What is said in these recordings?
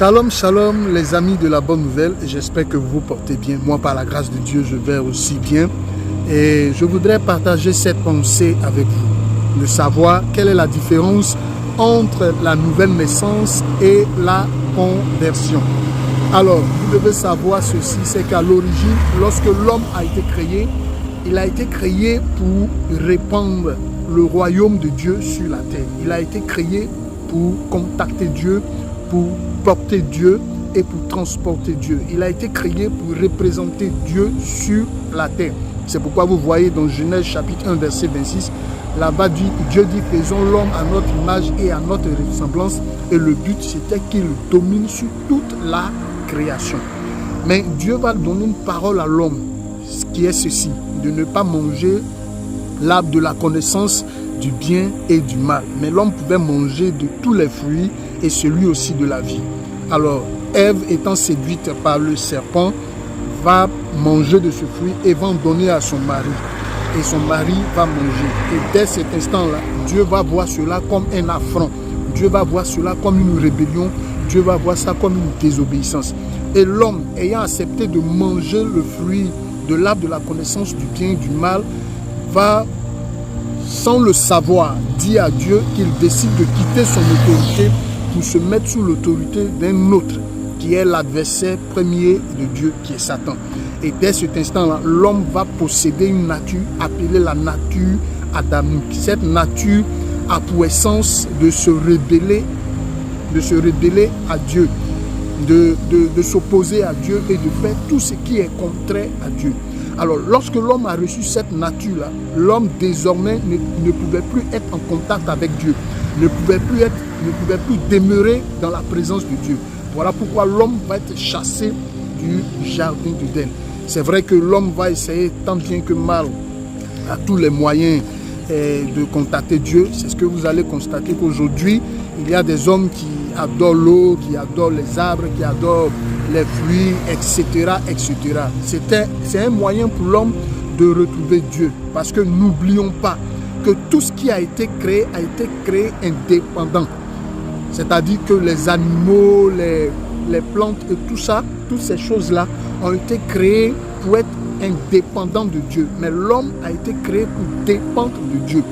Shalom, shalom les amis de la bonne nouvelle, j'espère que vous vous portez bien. Moi par la grâce de Dieu je vais aussi bien et je voudrais partager cette pensée avec vous, de savoir quelle est la différence entre la nouvelle naissance et la conversion. Alors vous devez savoir ceci, c'est qu'à l'origine, lorsque l'homme a été créé, il a été créé pour répandre le royaume de Dieu sur la terre. Il a été créé pour contacter Dieu, pour porter Dieu et pour transporter Dieu. Il a été créé pour représenter Dieu sur la terre. C'est pourquoi vous voyez dans Genèse chapitre 1 verset 26, là-bas Dieu dit faisons l'homme à notre image et à notre ressemblance, et le but c'était qu'il domine sur toute la création. Mais Dieu va donner une parole à l'homme, ce qui est ceci, de ne pas manger l'arbre de la connaissance du bien et du mal. Mais l'homme pouvait manger de tous les fruits et celui aussi de la vie. Alors, Ève étant séduite par le serpent, va manger de ce fruit et va en donner à son mari. Et son mari va manger. Et dès cet instant-là, Dieu va voir cela comme un affront. Dieu va voir cela comme une rébellion. Dieu va voir ça comme une désobéissance. Et l'homme, ayant accepté de manger le fruit de l'arbre de la connaissance du bien et du mal, va, sans le savoir, dire à Dieu qu'il décide de quitter son autorité pour se mettre sous l'autorité d'un autre, qui est l'adversaire premier de Dieu, qui est Satan. Et dès cet instant-là, l'homme va posséder une nature appelée la nature adamique. Cette nature a pour essence de se rebeller à Dieu, de s'opposer à Dieu et de faire tout ce qui est contraire à Dieu. Alors, lorsque l'homme a reçu cette nature-là, l'homme désormais ne pouvait plus être en contact avec Dieu, ne pouvait plus demeurer dans la présence de Dieu. Voilà pourquoi l'homme va être chassé du jardin d'Éden. C'est vrai que l'homme va essayer tant bien que mal à tous les moyens de contacter Dieu. C'est ce que vous allez constater qu'aujourd'hui, il y a des hommes qui adorent l'eau, qui adorent les arbres, qui adorent les fruits, etc. etc. C'est un moyen pour l'homme de retrouver Dieu. Parce que n'oublions pas que tout ce qui a été créé indépendant. C'est-à-dire que les animaux, les plantes et tout ça, toutes ces choses-là ont été créées pour être indépendants de Dieu. Mais l'homme a été créé pour dépendre de Dieu.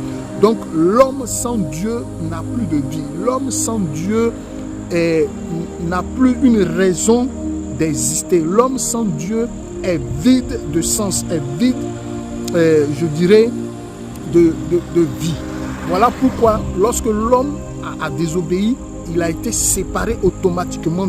Donc l'homme sans Dieu n'a plus de vie. L'homme sans Dieu n'a plus une raison d'exister. L'homme sans Dieu est vide de sens, est vide, je dirais, de vie. Voilà pourquoi lorsque l'homme a désobéi, il a été séparé automatiquement